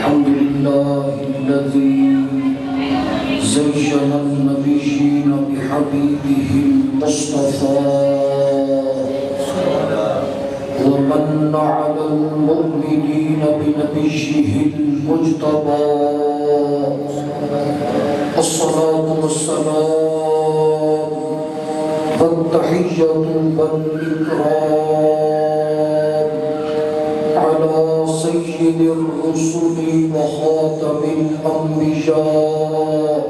الحمد لله الذي زين النبيين بحبيبه المصطفى ومن على المؤمنين بنبيه المجتبى الصلاة والسلام والتحية والإكرام على سيد الرسل وخاتم الأنبياء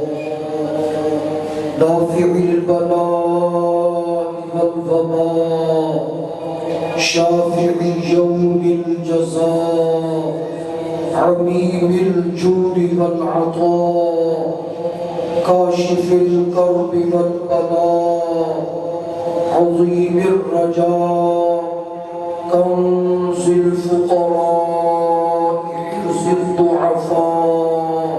دافع البلاء والوباء شافع يوم الجزاء عميم الجود والعطاء كاشف الكرب والبلاء عظيم الرجاء كنز الفقراء حرز الضعفاء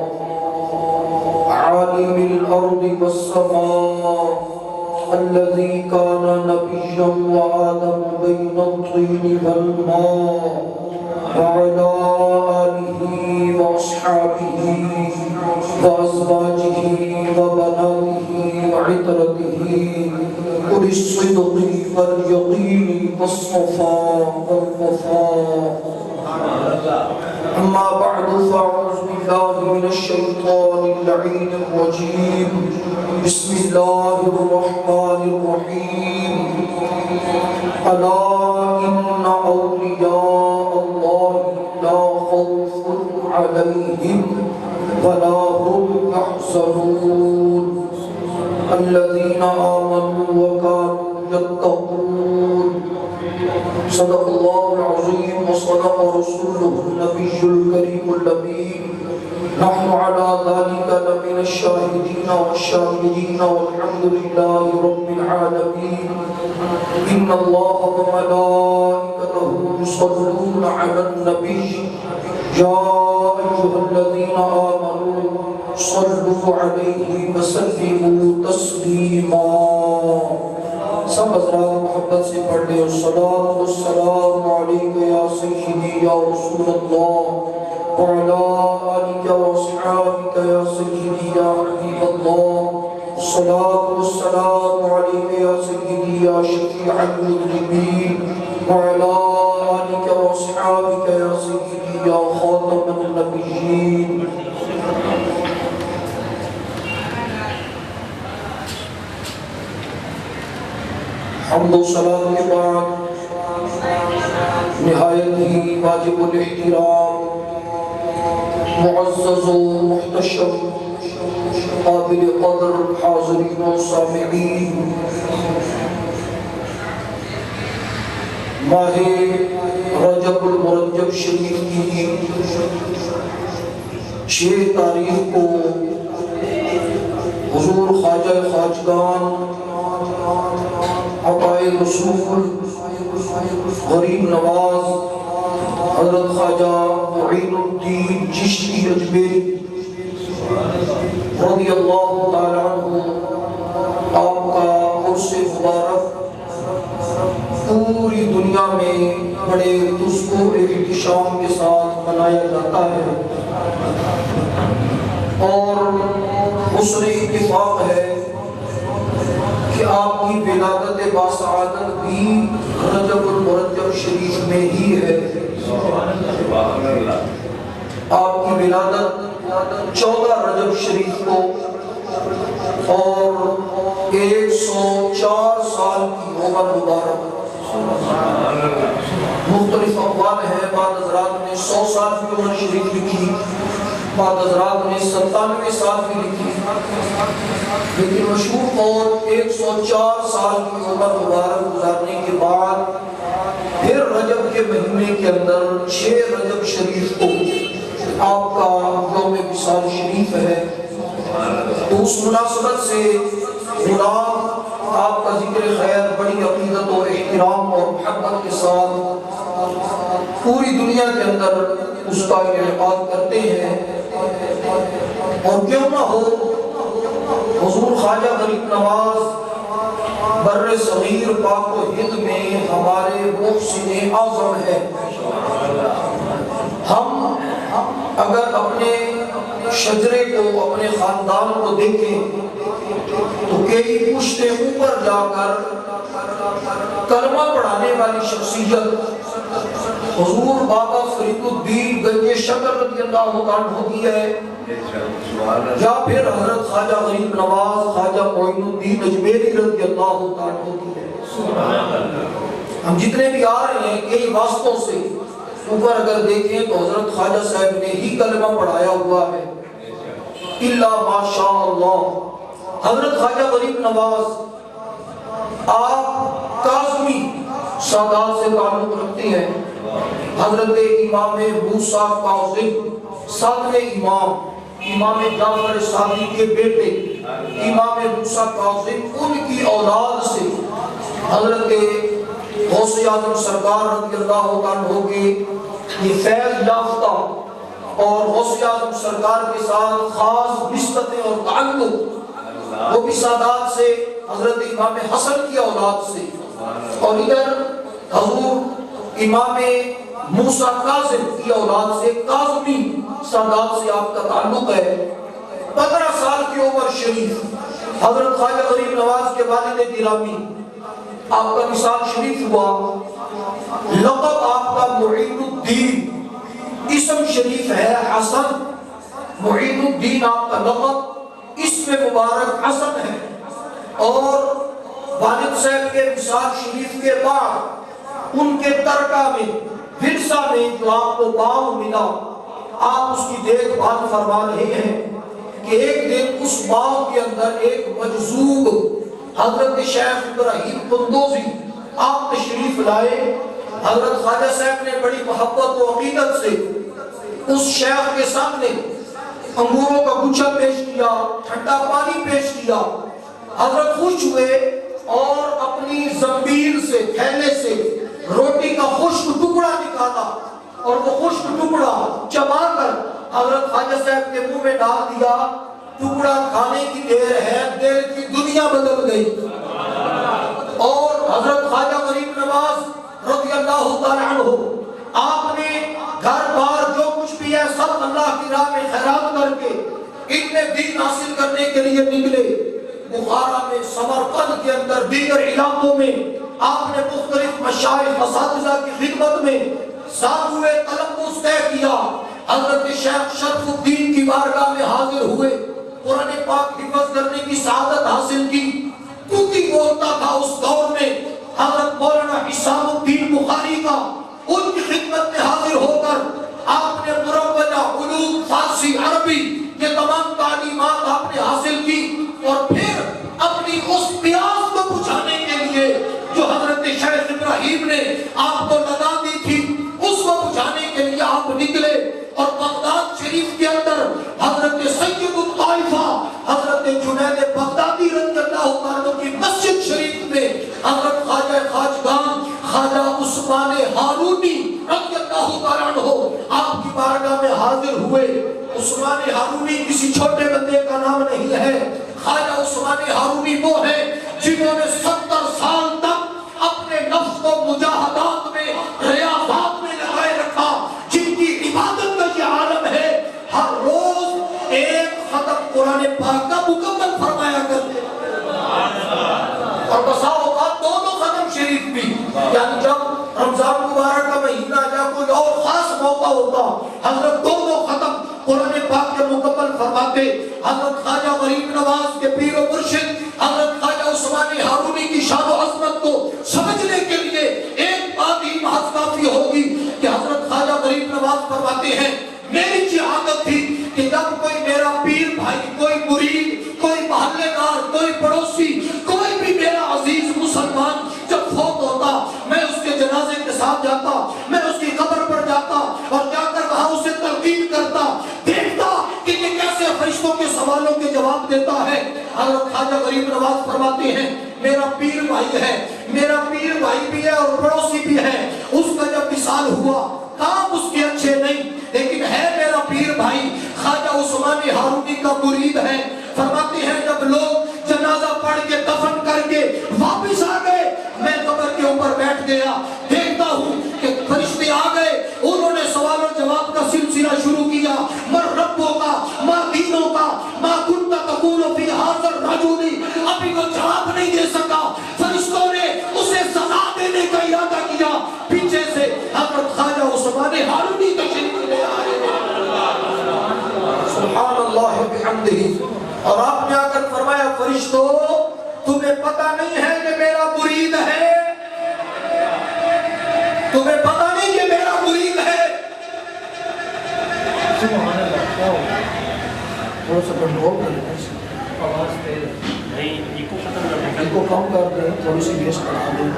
عالم الأرض والسماء الذي كان نبيا وآدم بين الطين والماء وعلى آله وأصحابه وأزواجه وبناته وعترته أولي الصدق واليقين والصفاء والوفاء أما بعد فأعوذ بالله من الشيطان اللعين الرجيم بسم الله الرحمن الرحيم ألا إن أولياء الله لا خوف عليهم ولا هم يحزنون الذين آمنوا وكانوا يتقون صدق الله العظيم وصدق رسوله النبي الكريم الأمين نحن على ذلك لمن الشاهدين والشاكرين والحمد لله رب العالمين إن الله وملائكته يصلون على النبي يا أيها الذين آمنوا صلوا عليه وسلموا تسليما سب حضرات محبت سے پڑھ لیں الصلاة والسلام علیک یا سیدی یا رسول اللہ وعلى آلك وأصحابك يا سيدي يا حبيب الله الصلاة والسلام عليك يا سيدي يا شفيع المذنبين وعلى آلك وأصحابك يا سيدي يا خاتم النبيين حمد و صلاة کے بعد نہایت ہی واجب الاحترام معزز و محتشم قابل قدر حاضرین و سامعین ماہ رجب المرجب شریف کی 6 تاریخ کو حضور خواجہ خواجگان عطائے رسول غریب نواز حضرت خواجہ معین الدین چشتی اجمیری رضی اللہ تعالیٰ عنہ آپ کا عرس مبارک پوری دنیا میں بڑے تسک و احتشام کے ساتھ منایا جاتا ہے اور حسن اتفاق ہے کہ آپ کی ولادت باسعادت بھی رجب المرجب شریف میں ہی ہے آپ کی ولادت 14 رجب شریف کو اور 104 سال کی عمر مبارک مختلف اقوال ہیں بعض حضرات نے 100 سال کی عمر شریف لکھی بعض حضرات نے 97 سال کی لکھی لیکن مشہور قول 104 سال کی عمر مبارک گزارنے کے بعد پھر رجب کے مہینے کے اندر 6 رجب شریف کو آپ کا یوم وصال شریف ہے تو اس مناسبت سے غلام آپ کا ذکر خیر بڑی عقیدت و احترام اور محبت کے ساتھ پوری دنیا کے اندر اس کا انعقاد کرتے ہیں اور کیوں نہ ہو حضور خواجہ غریب نواز بر صغیر پاک و ہند میں ہمارے محسن اعظم ہے. ہم اگر شجرے کو اپنے خاندان کو دیکھیں تو کئی پشتے اوپر جا کر کلمہ پڑھانے والی شخصیت حضور بابا فرید الدین گنج شکر رضی اللہ عنہ کی ہے، یا پھر حضرت خواجہ غریب نواز خواجہ معین الدین اجمیری رضی اللہ عنہ کی ہے۔ ہم جتنے بھی آ رہے ہیں کئی واسطوں سے اوپر اگر دیکھیں تو حضرت خواجہ صاحب نے ہی کلمہ پڑھایا ہوا ہے، الا ماشاء اللہ۔ حضرت خواجہ غریب نواز آپ کاظمی سادات سے تعلق رکھتے ہیں۔ حضرت امام موسیٰ کاظم ساتویں امام جعفر صادق کے بیٹے امام موسیٰ کاظم ان کی اولاد سے حضرت غوث اعظم سرکار رضی اللہ عنہ کے یہ فیض یافتہ اور غوث اعظم سرکار کے ساتھ خاص نسبتیں اور تعلق، وہ بھی سادات سے حضرت امام حسن کی اولاد سے، اور ادھر حضور امام موسیٰ کاظم کی اولاد سے کاظمی سادات سے آپ کا تعلق ہے۔ 15 سال کی عمر شریف حضرت خواجہ غریب نواز کے والد گرامی آپ کا وصال شریف ہوا، لقب آپ کا معین الدین، اسم شریف ہے حسن، معین الدین آپ کا لقب، اسم مبارک حسن ہے، اور والد صاحب کے وصال شریف کے بعد ان کے ترکہ میں ورثہ میں جو آپ کو باغ ملا آپ اس کی دیکھ بھال فرما رہے ہیں کہ ایک دن اس باغ کے اندر ایک مجذوب حضرت شیخ ابراہیم قندوزی آپ تشریف لائے۔ حضرت خواجہ صاحب نے بڑی محبت و عقیدت سے اس شیخ کے سامنے انگوروں کا گچھا پیش کیا، ٹھنڈا پانی پیش کیا۔ حضرت خوش ہوئے اور اپنی زنبیل سے تھیلے سے روٹی کا خشک ٹکڑا نکالا اور وہ خشک ٹکڑا چبا کر حضرت خواجہ صاحب کے منہ میں ڈال دیا۔ ٹکڑا کھانے کی دیر ہے، دیر کی دنیا بدل گئی، اور حضرت خواجہ غریب نواز رضی اللہ تعالی عنہ آپ نے گھر بار جو کچھ بھی ہے سب اللہ کی راہ میں خیرات کر کے اتنے دین حاصل کرنے کے لیے نکلے۔ بخارا میں، سمرقند کے اندر، دیگر علاقوں میں آپ نے مختلف مشائخ اساتذہ کی خدمت میں ساتویں تلمس طے کیا۔ حضرت شیخ شرف الدین کی بارگاہ میں حاضر ہوئے، قرآن پاک حفظ کرنے کی سعادت حاصل کی۔ کیونکہ بولتا تھا اس دور میں حضرت مولانا حسام الدین بخاری کا، ان کی خدمت میں حاضر ہو کر آپ نے مروجہ علوم فارسی عربی یہ تمام تعلیمات آپ نے حاصل کی، اور پھر اپنی اس پیاس کو بجھانے کے لیے جو حضرت شیخ ابراہیم نے آپ کو لگا دی تھی اس کو بجھانے کے لیے آپ نکلے، اور بغداد شریف کے اندر حضرت سید الطائفہ حضرت جنید بغدادی رضی اللہ عنہ کی مسجد شریف میں حضرت خواجہ خواجگان خواجہ عثمان ہارونی رضی اللہ عنہ آپ کی بارگاہ میں حاضر ہوئے۔ عثمان ہارونی کسی چھوٹے بندے کا نام نہیں ہے، خواجہ عثمان ہارونی وہ ہیں جنہوں نے 70 سال تک اپنے نفس کو مجاہدات میں، ریاضات میں لگائے رکھا، جن کی عبادت کا یہ عالم ہے، ہر روز ایک ختم قرآن پاک کا مکمل فرمایا کرتے، اور بسا اوقات دونوں ختم شریف بھی، یعنی جب رمضان مبارک کا مہینہ یا کوئی اور خاص موقع ہوتا حضرت دونوں ختم قرآن پاک کے مکمل فرماتے۔ حضرت خواجہ غریب نواز کے پیر و مرشد حضرت خواجہ عثمان ہارونی کی شان و عظمت کو سمجھنے کے لیے ایک بات ہی محض کافی ہوگی کہ حضرت خواجہ غریب نواز فرماتے ہیں میری یہ عادت تھی کہ جب کوئی میرا پیر بھائی، کوئی مرید، کوئی محلے دار، کوئی پڑوسی، کوئی بھی میرا عزیز مسلمان جب فوت ہوتا میں اس کے جنازے کے ساتھ جاتا، میں اس کی قبر پر جاتا اور جا کر وہاں اسے تلقین کرتا، دیکھتا کہ یہ کیسے فرشتوں کے سوالوں کے جواب دیتا ہے۔ حضرت خواجہ غریب نواز فرماتے ہیں میرا پیر بھائی ہے، میرا پیر بھائی بھی ہے اور پڑوسی بھی ہے، اس کا جب وصال ہوا کام اس کے اچھے نہیں لیکن ہے میرا پیر بھائی، خواجہ عثمان ہارونی کا مرید ہے۔ فرماتے ہیں جب لوگ جنازہ پڑھ کے دفن کر کے واپس آ گئے میں قبر کے اوپر بیٹھ گیا، دیکھتا ہوں کہ فرشتے آ گئے، انہوں نے سوال و جواب کا سلسلہ شروع کیا، من ربوں کا، ما فرشتوں تمہیں پتہ نہیں ہے کہ میرا مرید ہے؟ تمہیں پتہ نہیں کہ میرا مرید ہے؟ تھوڑا سا کنٹرول کریں، ان کو کم کر دیں، تھوڑی سی بیس بڑھا دیں،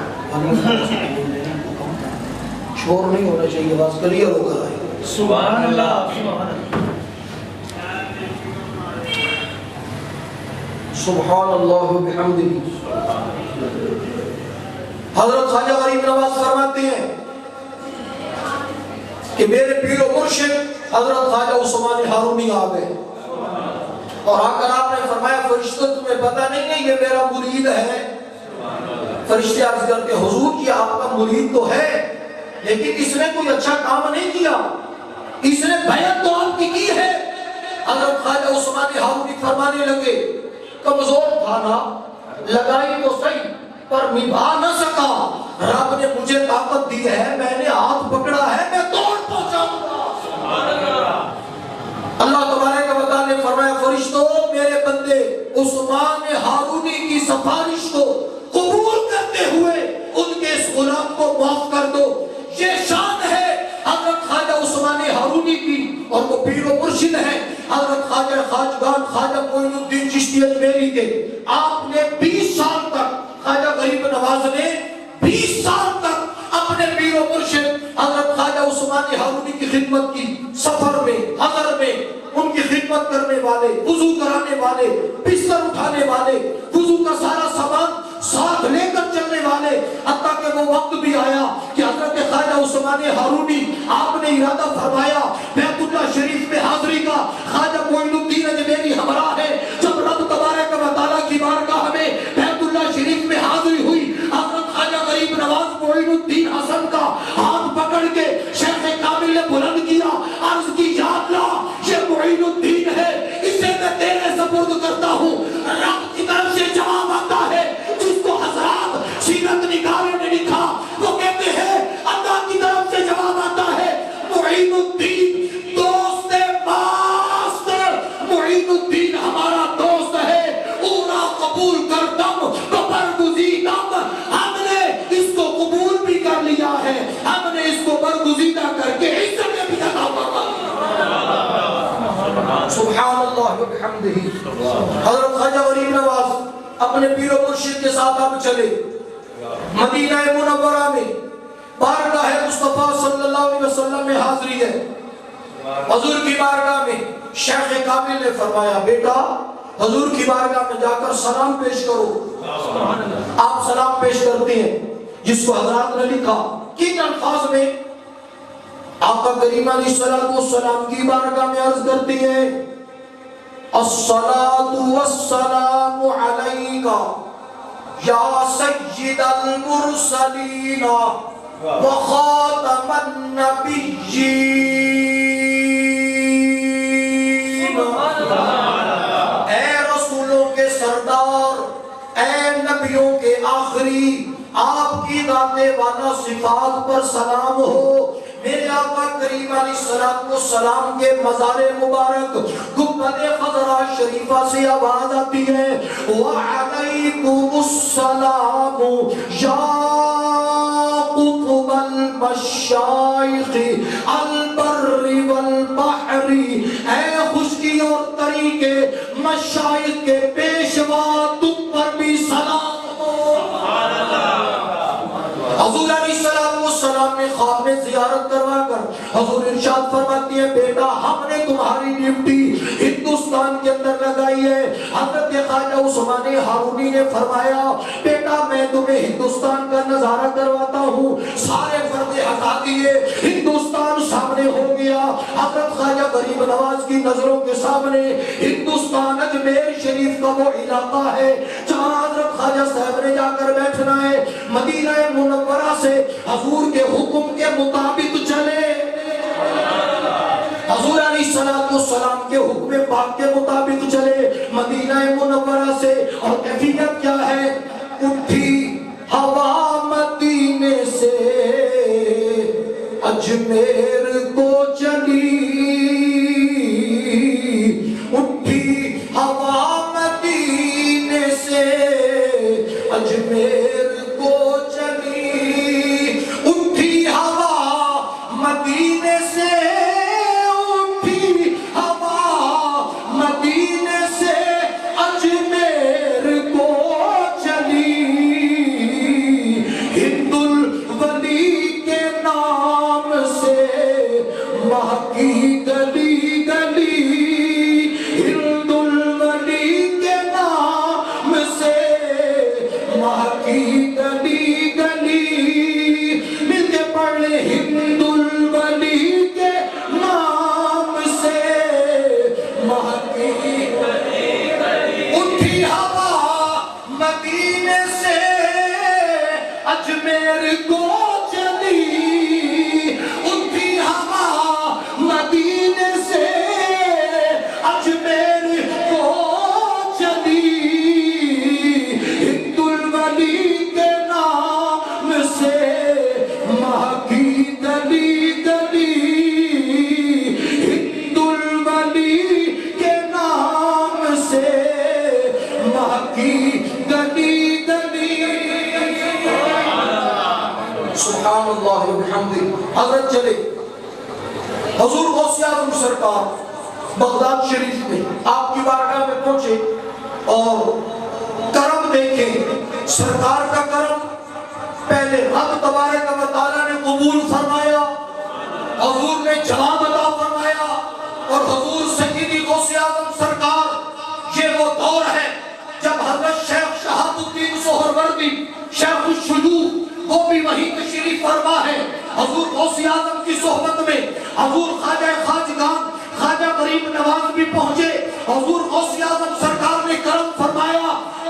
شور نہیں ہونا چاہیے، آواز کلیئر ہو کر آئے۔ سبحان اللہ، سبحان اللہ، سبحان اللہ و بحمدہ۔ حضرت خواجہ غریب نواز فرماتے ہیں کہ میرے پیر و مرشد حضرت خواجہ عثمان ہارونی آ گئے اور آ کر آپ نے فرمایا فرشتوں تمہیں پتہ نہیں ہے یہ میرا مرید ہے؟ فرشتے عرض کرتے حضور کی آپ کا مرید تو ہے لیکن اس نے کوئی اچھا کام نہیں کیا، اس نے بیعت تو آپ کی کی ہے۔ حضرت خواجہ عثمان ہارونی فرمانے لگے کمزور تھا نا، لگائی تو صحیح پر نبھا نہ سکا، رب نے مجھے طاقت دی ہے، میں نے ہاتھ پکڑا ہے، میں توڑ پہنچاؤں گا۔ اللہ تبارک و تعالیٰ نے فرمایا فرشتوں میرے بندے عثمان ہارونی کی سفارش کو قبول کرتے ہوئے ان کے اس غلام کو معاف کر دو۔ یہ شان ہے حضرت خواجہ عثمان ہارونی کی، اور وہ پیر و مرشد ہیں حضرت خواجہ خواجگان خواجہ معین الدین چشتی اجمیری کے۔ آپ نے 20 سال تک، خواجہ غریب نواز نے 20 سال تک اپنے پیر و مرشد حضرت خواجہ عثمان ہارونی کی خدمت کی، سفر میں حضر میں ان کی خدمت کرنے والے، وضو کرانے والے، بستر اٹھانے والے، وضو کا سارا سامان ساتھ لے کر چلنے والے، حتیٰ کہ وہ وقت بھی آیا کہ حضرت خواجہ عثمان ہارونی آپ نے ارادہ فرمایا بیت اللہ شریف میں حاضری کا، خواجہ معین الدین اجمیری ہمراہ ہے۔ جب رب تبارک و تعالیٰ کی بارگاہ میں بیت اللہ شریف میں حاضری ہوئی، حضرت خواجہ غریب نواز معین الدین حسن کا ہاتھ پکڑ کے شیخ کامل نے بلند کیا، عرض کی یا اللہ یہ معین الدین ہے، اسے میں تیرے سپرد کرتا ہوں۔ رب کی طرف سے جواب آتا ہے جس کو حضرات سیرت نگارے نے لکھا، وہ کہتے ہیں اللہ کی طرف سے جواب آتا ہے معین الدین دوست ماست، معین الدین ہمارا دوست ہے، اورا قبول کردم برگزیدم، ہم نے اس کو قبول بھی کر لیا ہے، ہم نے اس کو برگزیدہ کر کے عزت بھی عطا فرما دی۔ سبحان اللہ و بحمدہ۔ حضرت خواجہ غریب نواز اپنے پیر و مرشد کے ساتھ اب چلے مدینہ منورہ میں، بارگاہ مصطفیٰ صلی اللہ علیہ وسلم میں حاضری ہے۔ حضور کی بارگاہ میں شیخ کامل نے فرمایا بیٹا حضور کی بارگاہ میں جا کر سلام پیش کرو۔ آپ سلام پیش کرتے ہیں، جس کو حضرات نے لکھا کن الفاظ میں؟ آقا کریم علیہ السلام کی بارگاہ میں عرض کرتی ہے الصلاة والسلام علیکا یا سید المرسلین وخاتم النبیین۔ اے رسولوں کے سردار، اے نبیوں کے آخری، آپ کی ذات والا صفات پر سلام ہو۔ میرے آقا کریم علیہ السلام کے مزار مبارک گنبد خضرا شریفہ سے آواز آتی ہے وعلیکم السلام یا قطب المشایخ البر والبحر، اے خشکی اور تری کے مشایخ کے پیشوا تم پر بھی سلام ہو۔ حضور علیہ السلام نے خواب میں زیارت کروا کر حضور ارشاد فرماتی ہے بیٹا ہم نے تمہاری ڈیوٹی ہندوستان کے اندر لگائی ہے۔ حضرت خواجہ عثمان ہارونی نے فرمایا بیٹا میں تمہیں ہندوستان کا نظارہ کرواتا ہوں۔ سارے پردے ہٹا دیے، ہندوستان سامنے ہو گیا۔ حضرت خواجہ غریب نواز کی نظروں کے سامنے ہندوستان اجمیر شریف کا وہ علاقہ ہے جہاں حضرت خواجہ صاحب نے جا کر بیٹھنا ہے۔ مدینہ منورہ سے حضور کے حکم کے مطابق چلے، حضور علیہ السلام کے حکم پاک کے مطابق چلے مدینہ منورہ سے۔ اور کیفیت کیا ہے؟ اٹھی ہوا مدینے سے اجمیر کو چلی، اٹھی ہوا مدینے مدینے سے اٹھی ہوا، مدینے سے اجمیر کو چلی، ہند الولی کے نام سے مہکی گلی گلی، ہند الولی کے نام سے مہکی گلی گلی، مل کے پڑھ لے ہند الولی کے نام سے مہکی گلی گلی، اٹھی ہوا مدینے سے اجمیر کو چلی، اٹھی ہوا مدینے سے اجمیر کو چلی، ہند الولی کے نام سے مہکی گلی گلی، ہند الولی کے نام سے مہکی گلی گلی۔ سبحان اللہ وبحمدہ۔ حضرت چلے حضور غوث اعظم سرکار بغداد شریف میں آپ کی بارگاہ میں پہنچے اور کرم دیکھیں، سرکار کا کرم پہلے رب تبارک و تعالیٰ نے قبول فرمایا، حضور نے جواب عطا فرمایا، اور حضور سیدی غوث اعظم سرکار، یہ وہ دور ہے جب حضرت شیخ شہاب الدین سہروردی شیخ الشیوخ وہ بھی وہی تشریف فرما ہے۔ حضور غوث اعظم کی صحبت میں حضور خواجہ خواجگان خواجہ غریب نواز بھی پہنچے۔ حضور غوث اعظم سرکار نے کرم فرمایا،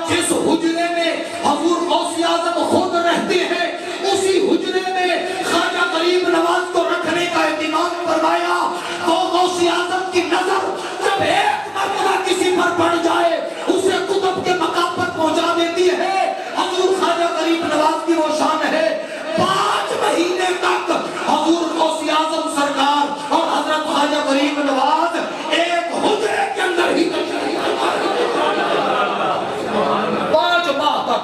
جس حجرے میں حضور غوث اعظم خود رہتے ہیں اسی حجرے میں خواجہ غریب نواز کو رکھنے کا اہتمام فرمایا۔ تو غوث اعظم کی نظر جب ایک مرتبہ کسی پر پڑ جائے اسے قطب کے مقام پر پہنچا دیتی ہے۔ حضور خواجہ غریب نواز کی وہ شان ہے، 5 مہینے تک حضور غوث اعظم سرکار اور حضرت خواجہ غریب نواز ایک حجرے کے اندر ہی تشریف فرما رہے ہیں، 5 ماہ تک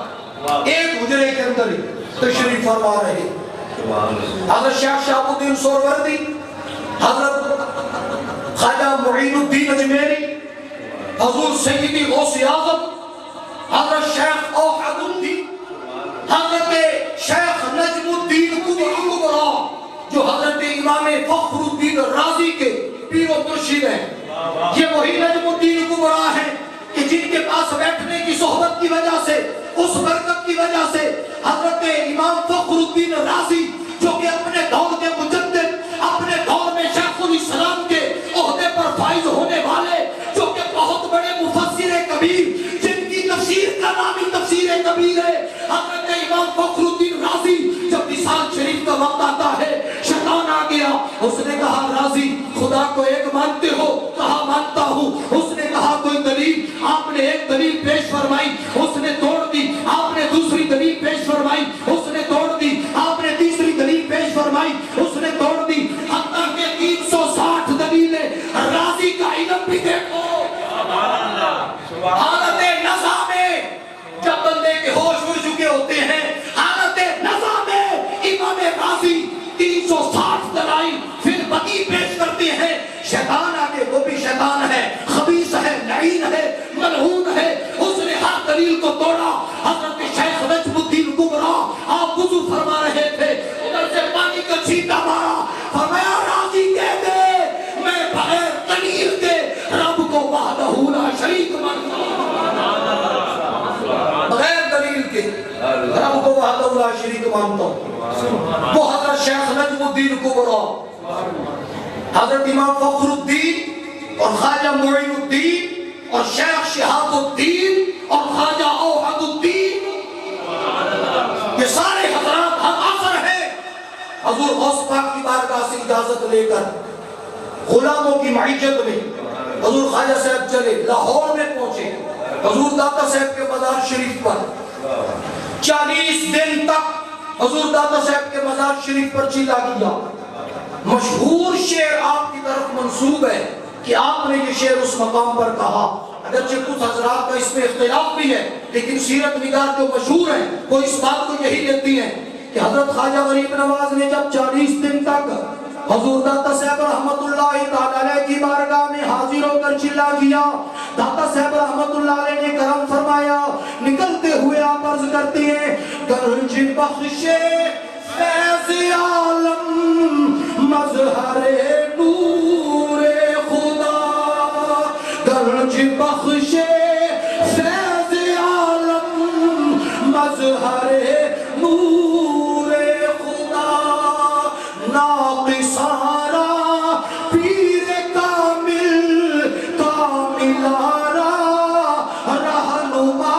ایک حجرے کے اندر ہی تشریف فرما رہے ہیں۔ حضرت شیخ شہاب الدین سہروردی، حضرت خواجہ معین الدین اجمیری، حضور سیدی غوث اعظم، حضرت شیخ اوحد الدین، حضرت شیخ نجم الدین کبرا جو حضرت امام فخر الدین رازی کے پیر و مرشد ہیں، یہ وہی نجم الدین کبرا ہیں کہ جن کے پاس بیٹھنے کی صحبت کی وجہ سے، اس برکت کی وجہ سے حضرت امام فخر الدین رازی جو کہ اپنے دور کے مجدد، اپنے دور میں شیخ الاسلام کے عہدے پر فائز ہونے والے، جو کہ بہت بڑے مفسر کبیر جن کی تفسیر کا نام ہی تفسیر کبیر ہے، حضرت امام فخر الدین رازی جب وصال شریف کا وقت آتا ہے، شیطان آ گیا، اس نے کہا رازی خدا کو ایک مانتے ہو؟ کہا مانتا ہوں۔ اس نے کہا کوئی دلیل؟ آپ نے ایک دلیل پیش فرمائی، اس نے توڑ دی۔ آپ نے دوسری دلیل پیش فرمائی، اس نے توڑ دی۔ آپ نے تیسری دلیل پیش فرمائی، اس نے توڑ دی۔ حتیٰ کہ 360 دلیلیں، رازی کا علم بھی دیکھو، حالت نزا میں جب بندے کے ہوش اڑ چکے ہوتے ہیں، حالت نزا میں امام رازی 360 دلائل پھر بقی پیش کرتے ہیں۔ شیطان آگے، وہ بھی شیطان ہے، خبیث ہے، لعین ہے، ملعون ہے، اس نے ہر دلیل کو توڑا۔ حضرت شیخ نجم الدین کبرا آپ وضو فرما رہے تھے، ادھر سے پانی کا چھینٹا مارا، فرمایا رازی کہہ دے میں بغیر دلیل کے رب کو وحدہ لا شریک مانتا ہوں، بغیر دلیل کے رب کو وحدہ لا شریک مانتا ہوں۔ وہ حضرت شیخ نجم الدین کبرا، حضرت امام فخر الدین اور خواجہ معین الدین اور شیخ شہاب الدین اور خواجہ اوحد الدین، یہ سارے حضرات ہم آخر ہیں۔ حضور غوث پاک کی بارگاہ سے اجازت لے کر غلاموں کی معیشت میں حضور خواجہ صاحب چلے، لاہور میں پہنچے، حضور داتا صاحب کے مزار شریف پر 40 دن تک حضور داتا صاحب کے مزار شریف پر چلا کیا۔ مشہور شعر آپ کی طرف منسوب ہے کہ آپ نے یہ شعر اس مقام پر کہا، اگرچہ کچھ حضرات کا اس میں اختلاف بھی ہے، لیکن سیرت نگار جو مشہور ہیں وہ اس بات کو یہی لیتی ہیں کہ حضرت خواجہ غریب نواز نے جب 40 دن تک حضور داتا صاحب رحمت اللہ تعالیٰ علیہ کی بارگاہ میں حاضر ہو کر چلا کیا. داتا صاحب رحمت اللہ علیہ نے کرم فرمایا. نکلتے ہوئے آپ عرض کرتے ہیں گنج بخش فیض عالم مظہر نور خدا. گنج بخش فیض عالم مظہر نور خدا. ناقصارا پیر کامل کاملارا رہنما.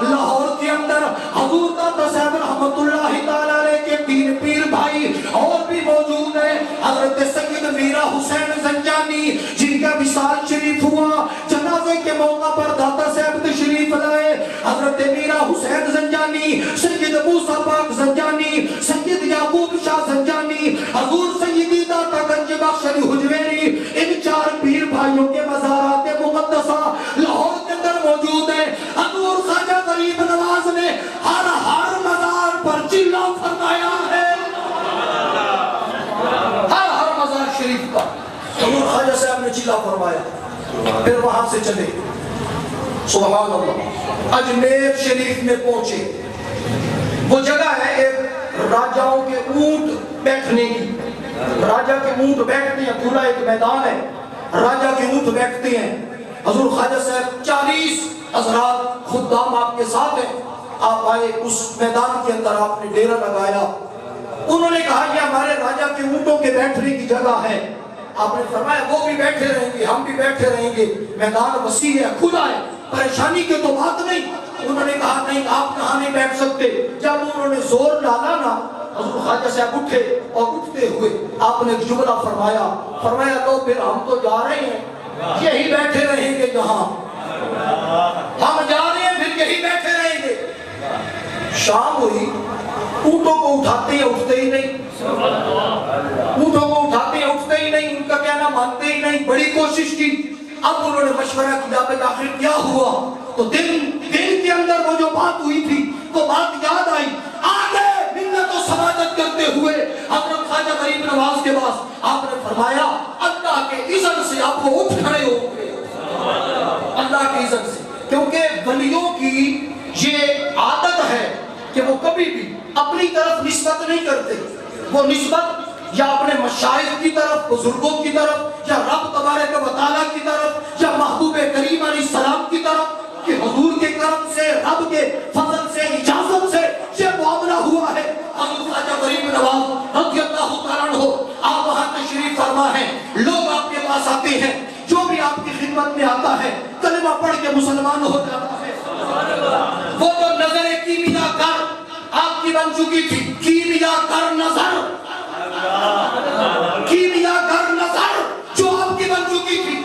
لاہور کے اندر حضور داتا صاحب رحمت اللہ تعالیٰ علیہ کے تین پیر بھائی اور بھی موجود ہیں. حضرت سید میرا حسین زنجانی جن کا وصال شریف ہوا. جنازے کے موقع پر داتا صاحب تشریف لائے. حضرت میرا حسین زنجانی، سید موسیٰ پاک زنجانی، سید یعقوب شاہ زنجانی، حضور سیدی داتا گنج بخش علی حجویری، ان چار پیر بھائیوں کے مزارات مقدسہ لاہور کے اندر موجود ہیں. حضور خواجہ غریب نواز نے ہر مزار پر چلا فرمایا ہے. ہر مزار شریف پر حضور خواجہ صاحب نے چلا فرمایا. پھر وہاں سے چلے سبحان اللہ اجمیر شریف میں پہنچے. وہ جگہ ہے ایک راجاؤں کے اونٹ بیٹھنے کی. راجہ کے اونٹ بیٹھتے ہیں، پورا ایک میدان ہے، راجہ کے اونٹ بیٹھتے ہیں. حضور خواجہ صاحب 40 حضرات خدام آپ کے ساتھ ہیں. آپ آئے اس میدان کے اندر، آپ نے ڈیرا لگایا. انہوں نے کہا یہ ہمارے راجہ کے اونٹوں کے بیٹھنے کی جگہ ہے. آپ نے فرمایا وہ بھی بیٹھے رہیں گے، ہم بھی بیٹھے رہیں گے. میدان وسیع ہے، کھلا ہے، پریشانی کی تو بات نہیں. انہوں نے کہا نہیں آپ کہاں نہیں بیٹھ سکتے. جب انہوں نے زور ڈالا نا حضور خواجہ صاحب اٹھے اور اٹھتے ہوئے آپ نے ایک جملہ فرمایا تو پھر ہم تو جا رہے ہیں، یہی بیٹھے رہیں گے جہاں ہم جا رہے ہیں، پھر یہی بیٹھے رہیں گے. شام ہوئی، اونٹوں کو اٹھاتے ہیں اٹھتے ہی نہیں. اونٹوں کو اٹھاتے ہیں اٹھتے ہی نہیں، ان کا کہنا مانتے ہی نہیں. بڑی کوشش کی. اب انہوں نے مشورہ کیا کہ آخر کیا ہوا. تو دل کے اندر وہ جو بات ہوئی تھی وہ بات یاد آئی. آگے منت و سماجت کرتے ہوئے حضرت خواجہ غریب نواز کے پاس آپ نے فرمایا اللہ کے اذن سے آپ کو اٹھ کھڑے ہو گئے. اللہ کے اذن سے، کیونکہ ولیوں کی یہ عادت ہے کہ وہ کبھی بھی اپنی طرف نسبت نہیں کرتے. وہ نسبت یا اپنے مشائخ کی طرف، بزرگوں کی طرف، یا رب تبارک و تعالیٰ کی طرف، یا محبوب کریم علیہ السلام کی طرف، کہ حضور کے کرم سے، رب کے فضل سے، اجازت سے یہ معاملہ ہوا ہے. حضور خواجہ غریب نواز رضی اللہ تعالیٰ عنہ آپ وہاں تشریف فرما ہیں. لوگ آپ کے پاس آتے ہیں، جو بھی آپ کی خدمت میں آتا ہے کلمہ پڑھ کے مسلمان ہو جاتا ہے. وہ جو نظر کیمیا کر آپ کی بن چکی تھی، کیمیا کر نظر، کیمیا کر نظر جو آپ کی بن چکی تھی،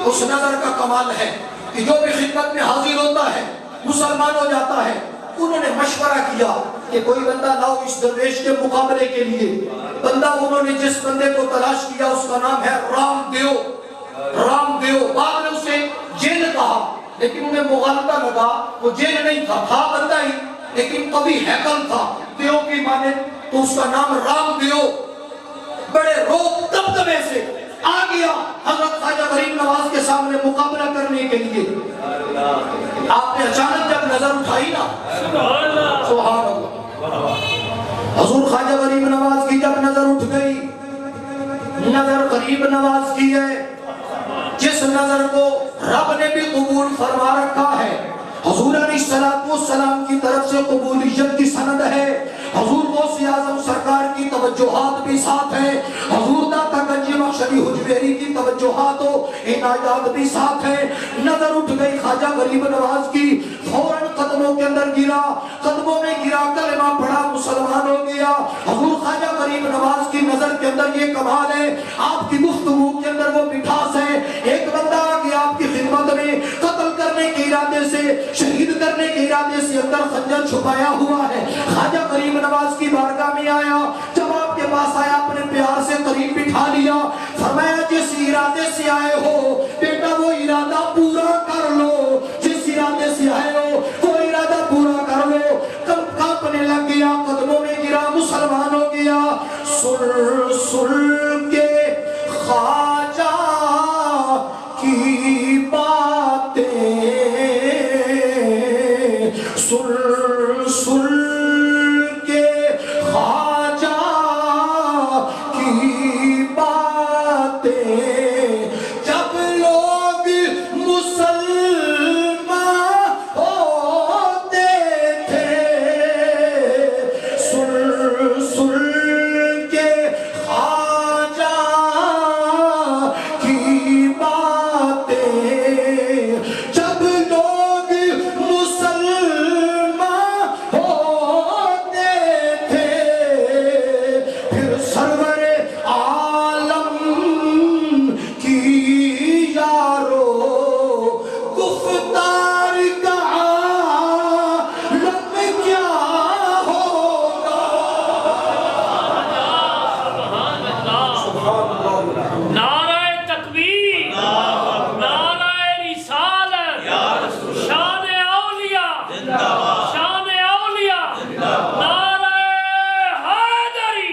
اس نظر کا کمال ہے کہ جو بھی خدمت میں حاضر ہوتا ہے مسلمان ہو جاتا ہے. انہوں نے مشورہ کیا کہ کوئی بندہ لاؤ اس درویش کے مقابلے کے لیے. بندہ انہوں نے جس بندے کو تلاش کیا اس کا نام ہے رام دیو. رام دیو. بعد میں اسے جین کہا، لیکن انہیں مغالطہ لگا، وہ جین نہیں تھا بندہ ہی، لیکن کبھی ہیکل تھا دیو کی مانے، تو اس کا نام رام دیو. بڑے روب دبدبے سے آ گیا حضرت خواجہ غریب نواز کے سامنے مقابلہ کرنے کے لیے. آپ نے اچانک جب نظر اٹھائی نا، سبحان اللہ، حضور خواجہ غریب نواز کی جب نظر اٹھ گئی، نظر غریب نواز کی ہے جس نظر کو رب نے بھی قبول فرما رکھا ہے. حضور علیہ السلام کی طرف سے قبولیت کی سند ہے. حضور غوث اعظم سرکار کی توجہات بھی ساتھ ہیں. حضور داتا گنج بخش علی حجویری کی توجہات و عنایات بھی ساتھ ہیں. نظر اٹھ گئی خواجہ غریب نواز کی، فوراً قدموں کے اندر گرا، قدموں میں گرا، کلمہ پڑھا، مسلمان ہو گیا. حضور خواجہ غریب نواز کی نظر کے اندر یہ کمال ہے، آپ کی گفتگو کے اندر وہ مٹھاس ہے. ایک بندہ آ گیا آپ کی خدمت میں، قتل کرنے کے ارادے سے، شہید کرنے کے ارادے سے اندر خنجر چھپایا ہوا ہے. خواجہ غریب نواز کی بارگاہ میں آیا، جب آپ کے پاس آیا اپنے پیار سے قریب بٹھا لیا، فرمایا جس ارادے سے آئے ہو بیٹا وہ ارادہ پورا کر لو. جس ارادے سے آئے ہو وہ ارادہ پورا کر لو. کانپنے لگ گیا، قدموں میں گرا، مسلمان ہو گیا. سن نعرہ تکبیر، نعرہ رسالت، شان اولیاء، شان اولیاء، نعرہ حیدری۔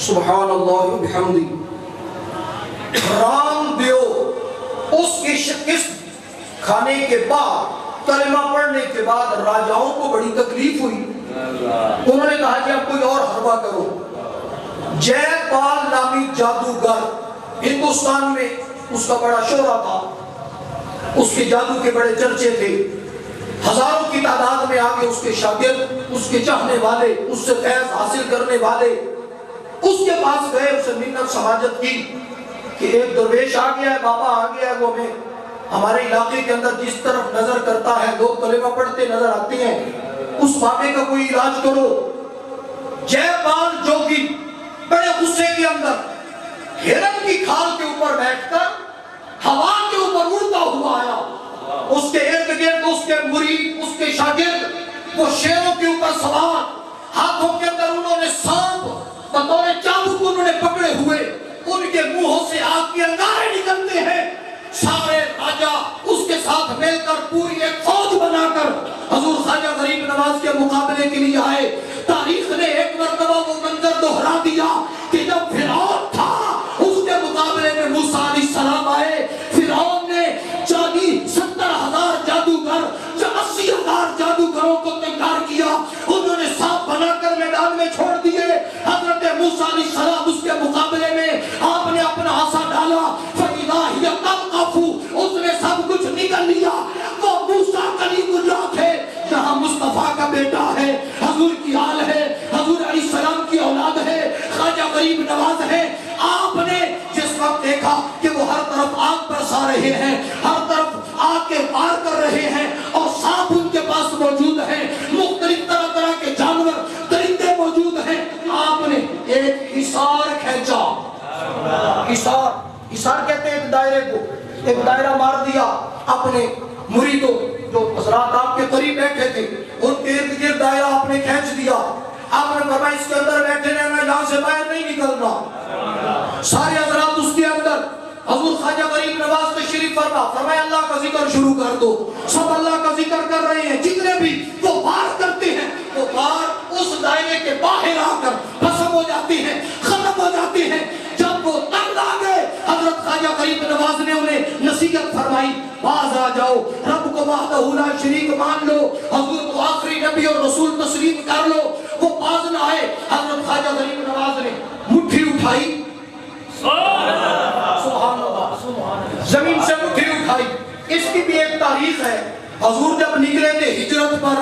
سبحان اللہ و بحمدی۔ رام دیو اس کی شکست کھانے کے بعد، کلمہ پڑھنے کے بعد راجاؤں کو بڑی تکلیف ہوئی۔ انہوں نے کہا کہ اب کوئی اور حربہ کرو۔ جے پال نامی جادوگر ہندوستان میں اس کا بڑا شہرہ تھا، اس کے جادو کے بڑے چرچے تھے، ہزاروں کی تعداد میں آگے اس کے شاگرد، اس کے چاہنے والے، اس سے فیض حاصل کرنے والے اس کے پاس گئے، اسے منت سماجت کی کہ ایک درویش آ گیا ہے، بابا آ گیا ہے، وہ ہمیں ہمارے علاقے کے اندر جس طرف نظر کرتا ہے لوگ کلمہ پڑھتے نظر آتے ہیں، اس بابے کا کوئی علاج کرو۔ جے پال جوگی بڑے غصے کے اندر ہرن کی کھال کے اوپر بیٹھ کر ہوا کے اوپر اڑتا ہوا آیا۔ اس کے ارد گرد اس کے مرید، اس کے شاگرد وہ شیروں کے اوپر سوار، ہاتھوں کے اندر انہوں نے سانپ بطور چابک انہوں نے پکڑے ہوئے، ان کے منہوں سے آگ کے انگارے نکلتے ہیں۔ سارے راجہ اس کے ساتھ مل کر پوری ایک فوج بنا کر حضور خواجہ غریب نواز کے مقابلے کے لیے آئے۔ تاریخ نے ایک مرتبہ وہ منظر دہرا دیا کہ جب فرعون تھا اس کے مقابلے میں موسیٰ علیہ السلام آئے۔ فرعون نے 70,000 جادوگر 80,000 جادوگروں کو تیار کیا، انہوں نے سانپ بنا کر میدان میں چھوڑ دیے۔ حضرت موسیٰ علیہ السلام اس کے مقابلے میں آپ نے اپنا عصا ڈالا، فَإِذَا هِيَ تَلْقَفُ، اس نے سب کچھ نکل لیا۔ وہ موسیٰ کلیم اللہ تھے، جہاں مصطفیٰ کا بیٹا ہے، حضور کی آل ہے، حضور علیہ السلام کی اولاد ہے، خواجہ غریب نواز ہے۔ آپ نے جس وقت دیکھا کہ وہ ہر طرف آگ برسا رہے ہیں، ہر طرف آگ کے پار کر رہے ہیں اور سانپ ان کے پاس موجود ہیں، مختلف طرح طرح کے جانور درندے موجود ہیں، آپ نے ایک حصار کھینچا۔ حصار کہتے ہیں ایک دائرے کو، ایک دائرہ مار دیا اپنے مریدوں جو حضرات آپ کے قریب بیٹھے تھے، ان کے ارد گرد دائرہ آپ نے کھینچ دیا۔ آپ نے فرمایا اس کے اندر بیٹھے رہنا، یہاں سے باہر نہیں نکلنا۔ سارے حضرات اس کے اندر، حضور خواجہ غریب نواز تشریف فرما، فرمایا اللہ کا ذکر شروع کر دو۔ سب اللہ کا ذکر کر رہے ہیں، جتنے بھی وہ وار کرتے ہیں، وہ وار اس دائرے کے باہر آ کر ختم ہو جاتے ہیں، ختم ہو جاتے ہیں۔ جب وہ تنگ آ گئے، حضرت خواجہ غریب نواز نے انہیں نصیحت فرمائی، باز آ جاؤ، رب کو وحدہ لا شریک مان لو، حضور کو آخری نبی اور رسول تسلیم کر لو۔ وہ باز نہ آئے، حضرت خواجہ غریب نواز نے مٹھی اٹھائی، سبحان اللہ، زمین سے مٹھی اٹھائی۔ اس کی بھی ایک تاریخ ہے، حضور جب نکلے تھے ہجرت پر،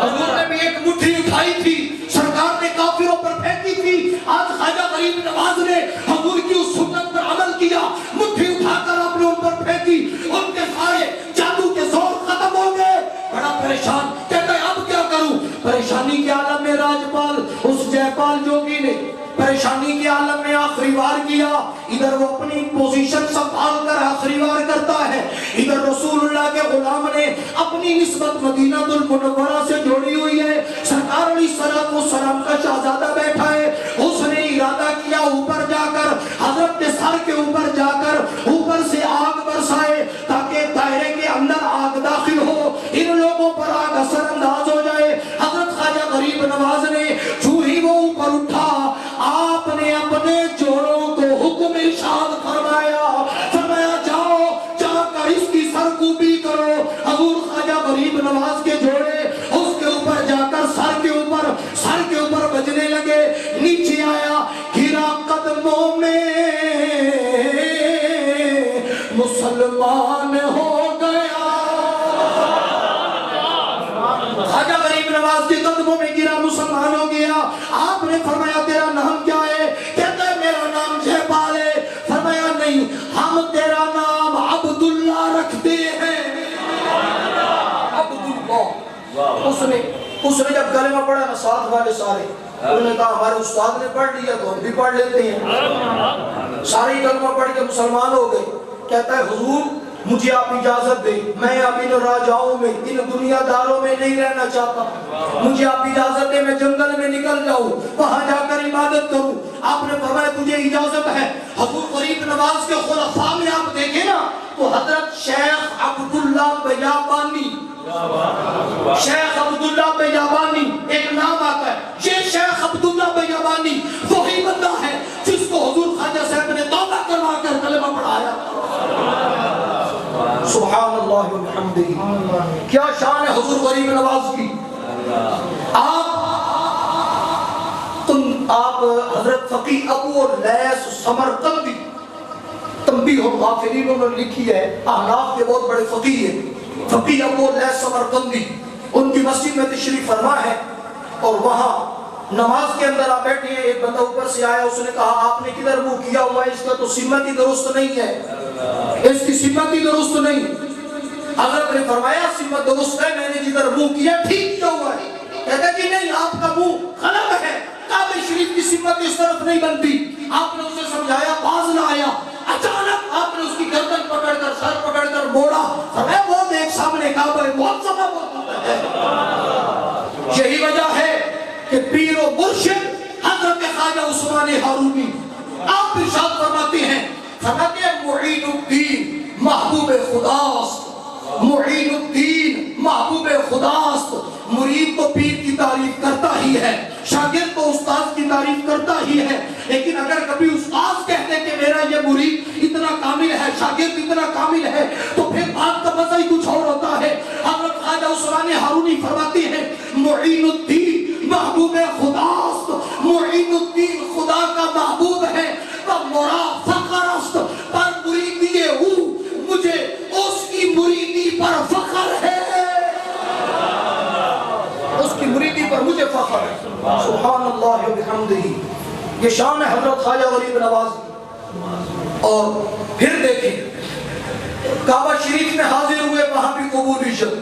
حضور نے بھی ایک مٹھی اٹھائی تھی، سرکار نے کافروں پر پھینکی تھی۔ آج خواجہ غریب نواز نے حضور کی اس سنت پر عمل کیا، مٹھی اٹھا کر آپ نے ان پر پھینکی، ان کے سارے جادو کے زور ختم ہو گئے۔ بڑا پریشان، کہتا ہے اب کیا کروں؟ پریشانی کے عالم میں راجپال اس جے پال جوگی نے پریشانی کے عالم میں آخری وار کیا۔ ادھر وہ اپنی پوزیشن سنبھال کر آخری وار کرتا ہے، ادھر رسول اللہ کے غلام نے اپنی نسبت مدینہ المنورہ سے جوڑی ہوئی ہے۔ سرکار علیہ السلام کا شہزادہ بیٹھا ہے، اس نے ارادہ کیا اوپر جا کر حضرت کے سر کے اوپر جا کر اوپر سے آگ برسائے تاکہ دائرے کے اندر آگ داخل ہو، ان لوگوں پر آگ اثر انداز ہو جائے۔ حضرت خواجہ غریب نواز نے جو ہی وہ اوپر اٹھا، آپ نے اپنے جوڑوں کو حکم ارشاد فرمایا، فرمایا جاؤ جا کر اس کی سرکوبی کرو۔ حضور خواجہ غریب نواز کے جوڑے اس کے اوپر جا کر سر کے اوپر بجنے لگے، نیچے آیا، گرا قدموں میں مسلمان ہو گیا۔ خواجہ غریب نواز کے قدموں میں گرا، مسلمان ہو گیا۔ آپ نے فرمایا تیرا نام کیا ہے؟ کہتا ہے میرا نام جے پال ہے۔ فرمایا نہیں، ہم تیرا نام عبداللہ رکھتے ہیں۔ عبداللہ۔ اس نے جب کلمہ پڑھا نا، ساتھ والے سارے انہوں نے کہا ہمارے استاد نے پڑھ لیا تو ہم بھی پڑھ لیتے ہیں۔ سارے کلمہ پڑھ کے مسلمان ہو گئے۔ کہتا ہے حضور مجھے آپ اجازت دیں، میں اب ان راجاؤں میں، ان دنیا داروں میں نہیں رہنا چاہتا، مجھے آپ اجازت دیں میں جنگل میں نکل جاؤں، وہاں جا کر عبادت کروں۔ آپ نے فرمایا تجھے اجازت ہے۔ حضور غریب نواز کے خلفاء میں آپ دیکھیں نا تو حضرت شیخ عبداللہ بیابانی، شیخ عبداللہ بیابانی ایک نام آتا ہے، یہ شیخ عبداللہ بیابانی وہی بندہ ہے جس کو حضور خواجہ صاحب نے توبہ کروا کر کلمہ پڑھایا۔ سبحان اللہ و بحمدہ، کیا شان ہے حضور غریب نواز کی۔ آپ حضرت فقی ابو لیث سمرقندی، تنبیہ الغافلین انہوں نے لکھی ہے، احناف کے بہت بڑے فقی ہیں، فقی ابو لیث سمرقندی، ان کی مسجد میں تشریف فرما ہے اور وہاں نماز کے اندر آپ بیٹھے ہیں، ایک بندہ اوپر سے آیا، اس نے کہا آپ نے کدھر منہ کیا ہوا ہے، اس کا تو سمت ہی درست نہیں ہے، اس کی سمت ہی درست نہیں۔ حضرت نے فرمایا سمت درست ہے، میں نے جدھر منہ کیا ٹھیک کیا ہوا ہے۔ کہتا کہ نہیں آپ کا منہ غلط ہے، کعبہ شریف کی سمت اس طرف نہیں بنتی۔ آپ نے اسے سمجھایا، باز نہ آیا، اچانک آپ نے اس کی گردن پکڑ کر سر پکڑ کر موڑا، فرمایا وہ دیکھ سامنے کعبہ ہے، بہت سفا موجود ہے۔ یہی وجہ ہے کہ پیر و مرشد حضرت خواجہ عثمان ہارونی آپ ارشاد فرماتے ہیں، فرماتے ہیں معین الدین محبوب خداست، معین الدین محبوب خداست۔ مرید تو پیر کی تعریف کرتا ہی ہے، شاگرد تو استاد کی تعریف کرتا ہی ہے، لیکن اگر کبھی استاد کہتے کہ میرا یہ مرید اتنا کامل ہے، شاگرد اتنا کامل ہے، تو پھر بات کا مزہ ہی کچھ اور ہوتا ہے۔ حضرت خواجہ عثمان ہارونی فرماتے ہیں معین الدین محبوب خداست، معین الدین خدا کا محبوب ہے، مرا فخر است پر مریدی ہوں، مجھے اس کی مریدی پر فخر ہے، اس کی مریدی پر مجھے فخر ہے۔ سبحان اللہ و بحمدہ، یہ شان ہے حضرت خواجہ غریب نواز کی۔ اور پھر دیکھیں کعبہ شریف میں حاضر ہوئے، وہاں بھی قبولیت،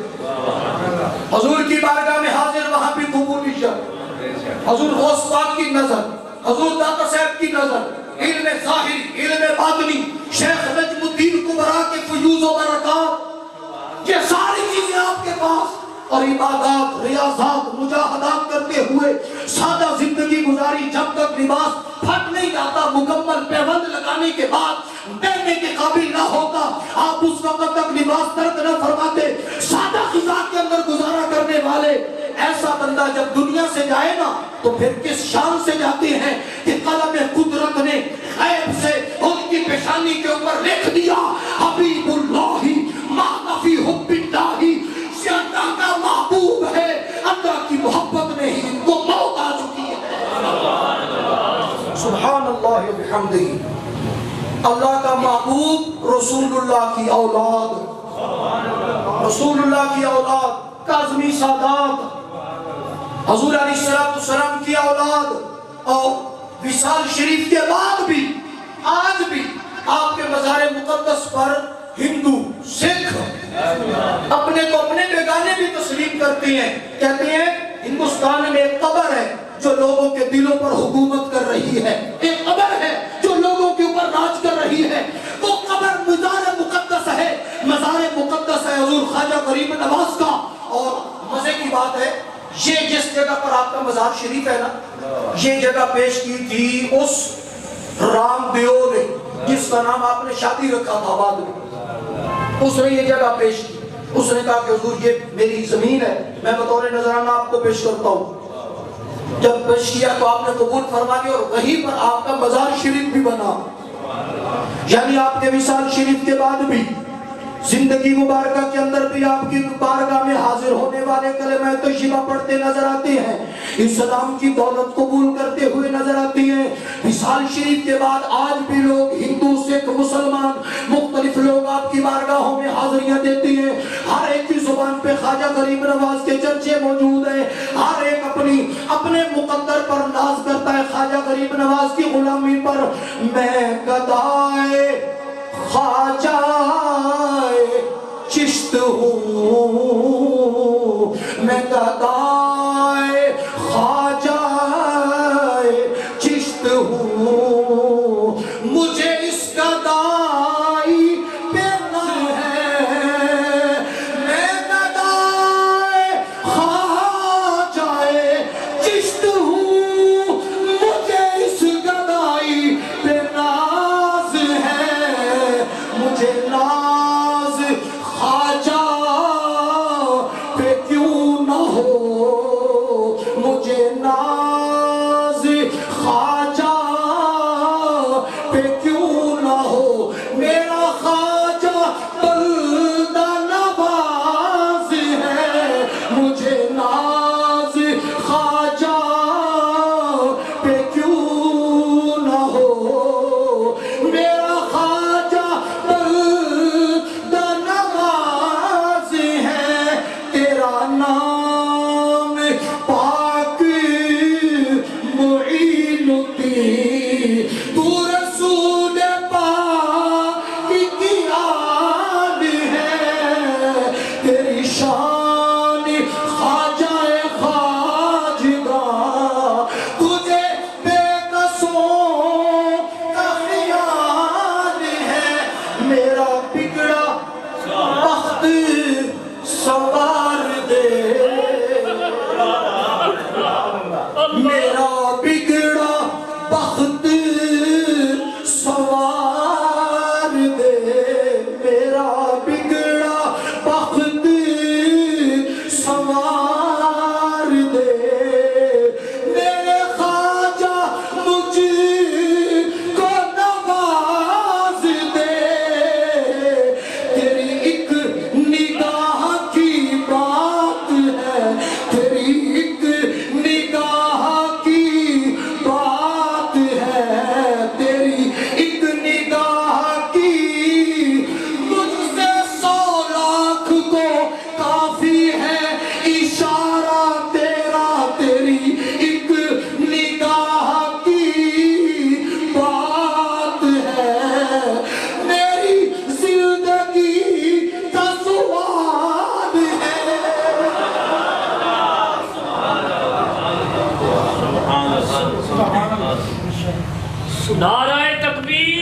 حضور کی بارگاہ میں حاضر، وہاں بھی قبولیت، حضور غوث پاک کی نظر، حضور داتا صاحب کی نظر، علم ظاہری، علم باطنی، شیخ نجم الدین کبرا کے فیوز و برکات، یہ ساری چیزیں آپ کے پاس، اور عبادات، ریاضات، مجاہدات کرتے ہوئے سادہ زندگی گزاری، جب تک لباس پھٹ نہیں جاتا، مکمل پیوند لگانے کے بعد پہننے کے قابل نہ ہوتا، آپ اس وقت تک لباس ترک نہ فرماتے، سادہ غذا کے اندر گزارا کرنے والے ایسا بندہ جب دنیا سے جائے نا تو پھر کس شان سے جاتے ہیں کہ قلم قدرت نے غیب سے ان کی پیشانی کے اوپر لکھ دیا، حبیب اللہ مات فی حب اللہ، یہ اللہ کا محبوب ہے، اللہ کی محبت میں ہی ان کو موت آ چکی ہے۔ سبحان اللہ و بحمدہ، اللہ کا محبوب رسول اللہ کی اولاد، رسول اللہ کی اولاد، کاظمی سادات، حضور علیہ السلام کی اولاد، اور وصال شریف کے بعد بھی آج بھی آپ کے مزار مقدس پر ہندو، سکھ اپنے کو اپنے بیگانے بھی تسلیم کرتے ہیں، کہتے ہیں ہندوستان میں ایک قبر ہے جو لوگوں کے دلوں پر حکومت کر رہی ہے، ایک قبر ہے جو لوگوں کے اوپر راج کر رہی ہے، وہ قبر مزار مقدس ہے، مزار مقدس ہے حضور خواجہ غریب نواز کا۔ اور مزے کی بات ہے یہ جس جگہ پر آپ کا مزار شریف ہے نا، یہ جگہ پیش کی تھی اس رام دیو نے جس کا نام آپ نے شادی رکھا تھا بعد میں، اس نے یہ جگہ پیش کی، اس نے کہا کہ حضور یہ میری زمین ہے، میں بطور نذرانہ آپ کو پیش کرتا ہوں۔ جب پیش کیا تو آپ نے قبول فرما لیا، اور وہیں پر آپ کا مزار شریف بھی بنا، یعنی آپ کے وصال شریف کے بعد بھی زندگی مبارکہ کے اندر بھی آپ کی بارگاہ میں حاضر ہونے والے کلمہ طیبہ پڑھتے نظر آتے ہیں، اسلام کی دولت قبول کرتے ہوئے نظر آتے ہیں۔ وصال شریف کے بعد آج بھی لوگ ہندو، سکھ، مسلمان، مختلف لوگ آپ کی بارگاہوں میں حاضریاں دیتے ہیں، ہر ایک کی زبان پہ خواجہ غریب نواز کے چرچے موجود ہیں، ہر ایک اپنے مقدر پر ناز کرتا ہے، خواجہ غریب نواز کی غلامی پر میں گدائے خواجہ چشت ہوں، میں گدائے خواجہ چشت ہوں، مجھے اس گدائی پہ نہ ہے نعرہ تکبیر